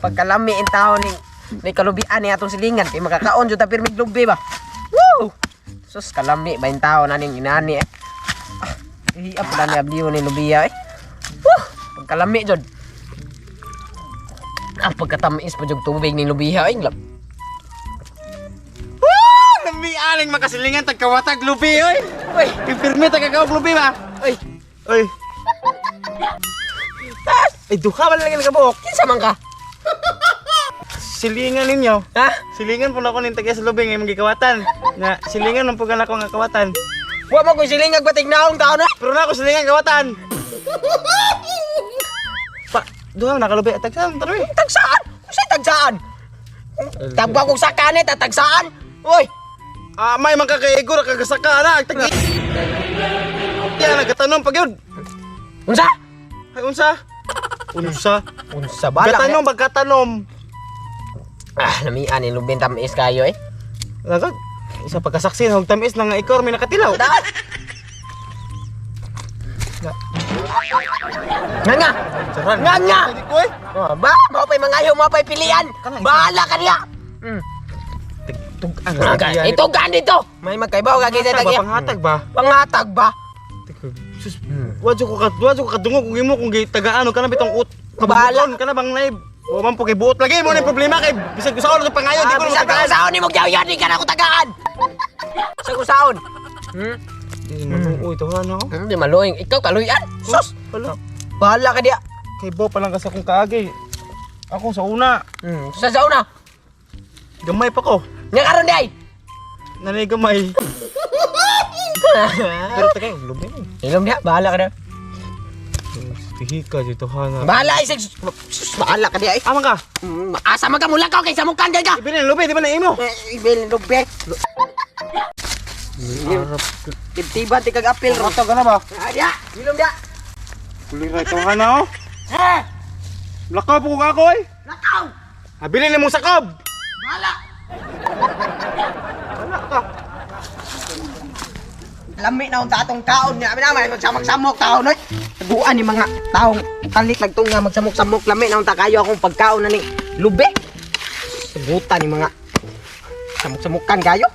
pagkalami in tao ni kalubian ni atong silingan kay makakaon jud ta pirmig lubi ba. Woo! Sus kalami ba in tao naning inani eh. Iya pala ni abliyo ni lubiya eh. Woo! Pagkalami jud. Ang pagkatamis pa jud tubig ni lubiya eh. Lami aling makasilingan tagkawatag lubi oy. Uy, Pipirmi tagakawag lubi ba? uy. Oy. Ay duha man lang nagabok. Kinsa man ka? Silingan ninyo. Ha? Silingan po na ako ning taga sa lubi ngay magikawatan. Nga silingan man po ka na ako nga kawatan. Wa mo ko silingag batig naong tao na. Pero na ako silingan kawatan. Pa, duha nakalubi tagsan taroy. Tagsaan? Unsay tagsaan? Tabwa kong sakane tagsaan. Uy, May magkakaigor kagasaka na tagi. Ya nagatanom pag yun. unsa? Ay unsa? Unsa? Unsa bala? Gatanom pagkatanom. Lamian ni lubin tamis kayo eh. Lagad. Isa pagkasaksi hog tamis na nga ikor may nakatilaw. Daan. Nga. Saran. Nga. Koy. Ba, mo pa'y mangayo, mo pa'y pilian. Bahala ka niya. Tugan. Ito dito. May magkaibaw ka kita tagya. Panghatag ba? Pangatag ba? Sus. Wadyo ko kadungog kung imo kung tagaan kana bitong ut. Bahala. Kana bang naib. O man po kay buot lagi mo ni problema kay bisag ko sa ulo pangayo di ko Bisa ka saon ni mo gyawyan di ka na ko tagaan. Sa kusaon. Uy, tuhan ako. Di maluing. Ikaw kaluyan. Sus. Wala. Bahala ka diya. Kay Bo pa lang kasi akong kaagay. Ako sa una, Sa sauna. gamay pa ko. Nga karon di ay. Nanay gamay. Pero tagay, lubi. Ilom diya. Bahala ka diya. Tihika dito hana. Bahala ay sus. Bahala ka diya ay. Aman ka? Asa man ka mula ka kay samukan kay ka. Ibinin lubi, di ba na imo? Ibil lubek. Tiba ti kag apil ro. Rato ka na ba? Dia, ilom dia. Kulira ito hana oh. Eh, Lakaw po ko ako eh. lakaw. Habilin mo sakob. Bahala. Wala ka. Lami na unta atong kaon niya. Amin naman magsamok-samok taon oy. Taguan ni mga taong talit nagtunga magsamok-samok lami na unta kayo akong pagkaon na ni lubek. Sagutan ni mga samok-samukan kayo.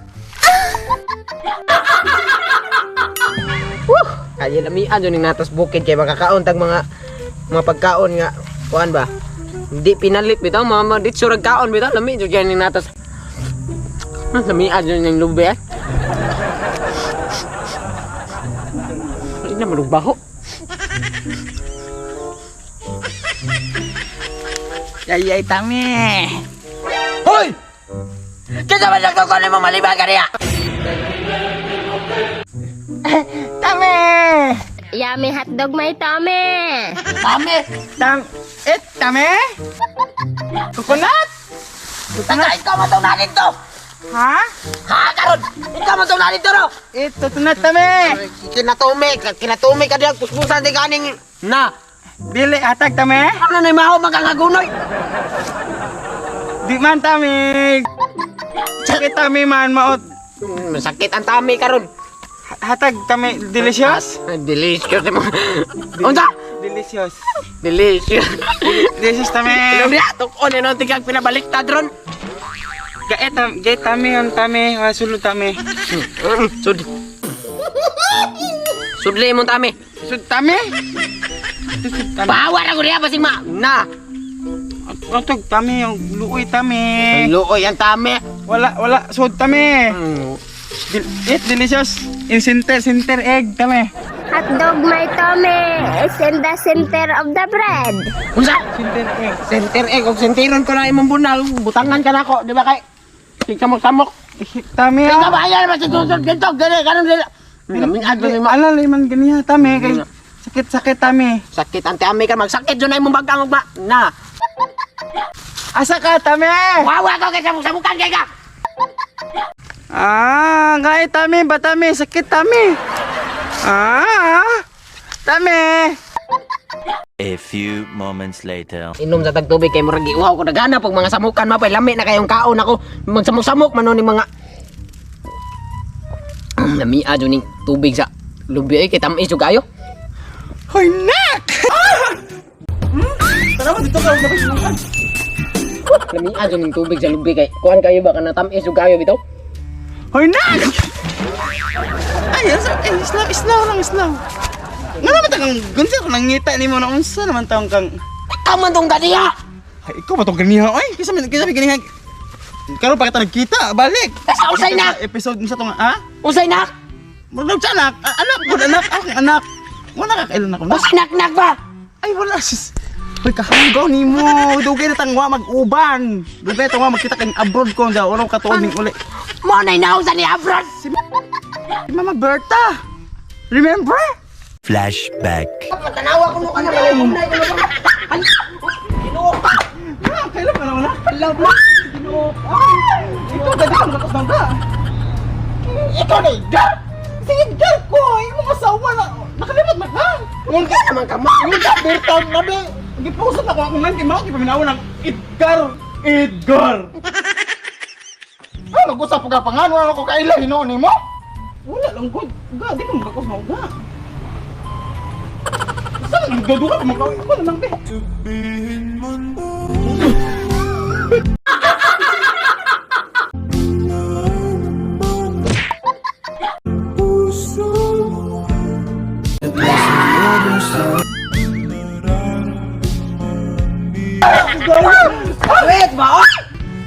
Kaya lamian yun yung natas bukid kaya makakaon tag mga pagkaon nga kuan ba hindi pinalit bitaw mga ditso kaon bitaw lami jud kaya yung natas lamian yun yung lubi eh hindi na malugbaho Yayay tami. hoy kita ba nagkakon ni mong malibag ka niya Tami. Yummy hotdog may tame. Tami! Tami? Coconut? Taga, ikaw matong na dito! Ha? Ha, karon! Ikaw matong na dito, no? Ito tunat tami. Kinatumi ka diyan, kuskusan di kaning... Na! Dili atag tami. Ano na yung maho magkangagunoy? Di man tami. Sakit tami man maot. Masakit ang tami karon. Hatag tami delicious. Delicious mo. Unsa? Delicious. Delicious. Delicious tami. Ilong diya, tukon yun ang tigag pinabaliktad ron. Gay tami on tami. Sulod tami. Sud. Sudli mo tami. Sud tami. Bawa na ko niya, basing ma. Na! Atog tami yung luoy tami. Looy ang tami. Wala sud tami. Delicious. In center egg tami. Hotdog may tame. It's in the center of the bread. Unsa? Center egg. Center egg, og sentiron ko na imong bunal. Butangan ka na ako, di ba kay? Samok-samok. Tami Ikaw ah. ba yan naman si Susod ganito? Gani, kanon nila. Kaming adlo ni ma. Ala liman ganiya tami kay sakit tami. Sakit ang tami ka, magsakit dyan na imong bagang ba? Na. Asa ka tami? Wawa ko kay samok-samukan kay ka. Gay tami ba tami sakit tami. Tami. A few moments later. Inom sa tagtubig kay murag iuhaw ko nagana pag mga samukan mapay lami na kayong kaon ako. Magsamok-samok man ni mga lami adyo ning tubig sa lubi ay kay tamis jud kayo. Hoy nak! Tara mo dito ka, labas mo ka. Lami ajo ning tubig sa lubi kay. Kuan kayo ba kana tamis ug kayo bitaw? Hoy nak! Ay, slow. Nga naman takang gunsa ko nangita ni mo na unsa naman taong kang... Tama tong kaniya. Ay, ikaw ba itong ganiha? Ay, kisa ganiha. Karoon pa kita nagkita, balik! Sa usay na. Episode mo sa itong, ha? Usay na. Magdawag sa anak! Aking anak! Wala kakailan ako na. Usay nak ba? Ay, wala sis. Hoy, kahanggaw ni mo. Dugay na tangwa mag-uban. Dugay tangwa magkita kang abroad ko. Wala ka tuod ning uli. Mo na inausa ni Abron. Si Mama Berta. Remember? Flashback. Tanawa ko mo kana balay mo na ikaw. Ay. Ginoo pa. Kailan ka naman na? Love mo. Ikaw, dali kang nakasbangga. Ikaw na iga. Sige, girl ko. Ikaw masawa na. Nakalipat na ka. Ngun ka naman ka mo. Yung ka, Berta, nabi. Gipusan ako akong lang. Kimaw, kipaminawa ng Edgar. Ay, mag-usap ka pa nga. Wala ko kailan. Hinoon mo? Wala lang ko. Ga, di mo magkakos mo. Ga. Saan nagdadura ka magkawin ko na lang, be? Wait ba?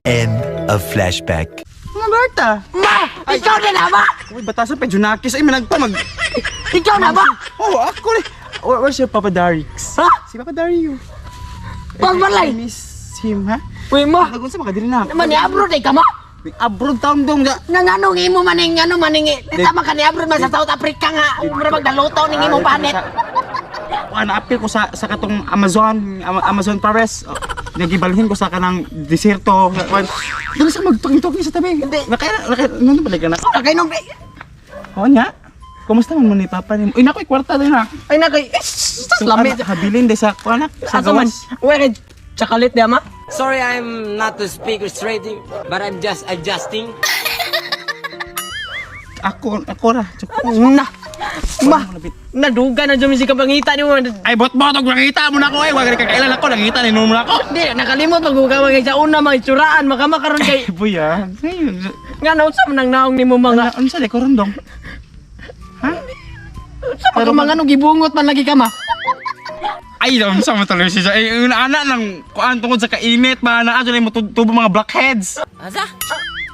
End of flashback. Mga Berta. Ma, ikaw na na ba? Uy, batasan pa Junakis. Ay, managpa mag... Ikaw na ba? Oh, ako rin. Where's your Papa Darix? Ha? Si Papa Dario. Pagbalay. I miss him, ha? Uy mo. Nagun sa makadiri na. Naman ni Abron ay kama. Abroad taong dong ga. Nang imo maning tama ka ni Abron man sa South Africa nga. Mura magdaluto ning imong panit. Naapil ko sa katong Amazon Pares. Nagibalhin ko sa kanang desierto. Dala sa magtuging-tuging sa tabi. Hindi. Nandun balik ka na. Kay nung Oo niya. Kumusta man mo ni Papa ni? Uy, nako'y kwarta din ha. ay na kay lamit. Habilin din sa anak. Sa Ato man. gawas. Uy, chocolate di ama. Sorry, I'm not to speak straight, but I'm just adjusting. Ako ra. Na. Ma, naduga na dyan si kapangita ni mo. Ay, bot-botog, nakita mo na ako eh. Wag ka kailan ako, nakita ni mo na ako. Di, nakalimot maghugawa kay sa una mga itsuraan. Makamakaroon kay... Buya. Nga na, unsa man ang naong ni mo mga... Ano sa likoron dong? Unsa man mga nung gibungot man lagi ka ma? Ay, unsa mo tuloy siya. Ay, una ana lang kuan tungod sa kainit ba na adto mo tubo mga blackheads. Asa?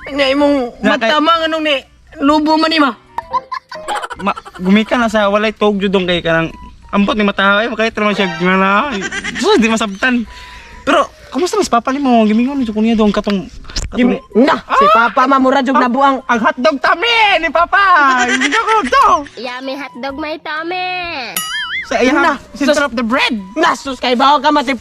Nga imong matama nga nung ni... Lubo man ni ma. Gumikan na sa walay tog jud dong kay kanang ambot ni mata ay makait naman siya gimana. So di masabtan. Pero kumusta mas papa nimo gimingon jud kunya dong katong Na, si Papa mamura jug nabuang. ang hotdog tami ni papa. Hindi ko to. Yummy hotdog may tummy. Sa iya Na, center of the bread. Nasus kay bawo ka ma si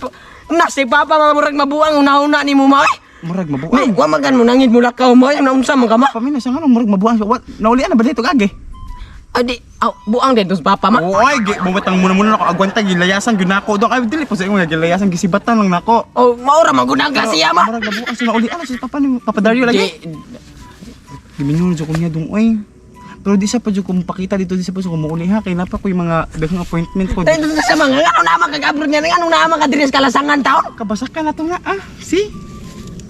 Papa mamurag mabuang una-una ni mo ma. Murag Ni, mabuang. wa magan mo nangid mo lakaw mo ang naunsa man ka ma. Pamina sa ngano murag mabuang. What? Nauli na ba dito kage? Adi, buang din dos Papa ma. Oy, bumatang muna ako agwanta gilayasan gyud nako dong. Ay dili po sa imo gilayasan gisibatan lang nako. Oh, maura magunang ka siya ma. Murag nabuang sila uli ano si papa ni Papa Dario lagi. Gimingon jud ko niya dong oy. Pero di sa pa jud ko pakita dito di sa pa jud ko mauli ha kay napa ko yung mga daghang appointment ko. Tay sa mga ano naman kag-abroad niya ano naman ka diri sa kalasangan taon. Kabasakan na to nga see?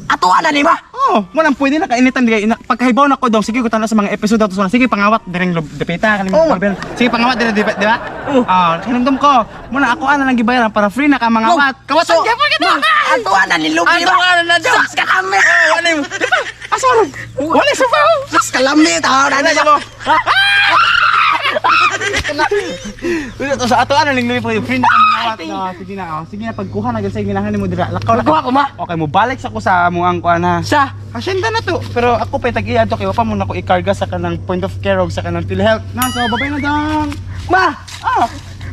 Ato ana ni ba? Oh, manang pwede na kainitan di pagkahibaw na ko dong. Sige ko tanan sa mga episode ato sige pangawat direng depeta kanimo. Oh. Sige pangawat dire di ba? Kanindom ko. Muna ako ana lang gibayaran para free na ka mangawat. Kawasan gyud ko kita. Ato ana ni Lupi ba? Ato ana na daw. Sus kalami. Wala mo. Asol. Wala sa pa. Sus kalami taon ana mo. ba? Ito sa ato ano ning luwi po free na ka mangawat. Sige na. Sige na pagkuha na gyud sa ginahan nimo dira. Lakaw na Kuha ko ma. Okay mo balik sa ko sa amuang kuan ha. Sa Asyenda na to. Pero ako pa tag-iya to kay wa pa mo na ko ikarga sa kanang point of care og sa kanang PhilHealth. Na so babay na dang. ma.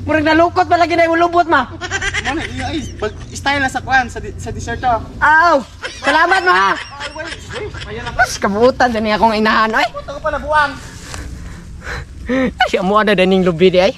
Murag nalukot pa lagi na imong lubot ma. Ano ay style na sa kuan sa dessert to. Aw. Salamat ma. Mas kabutan din akong inahan ay. Punta ko pa na buwang. Ay amo ana daning lubi di ay.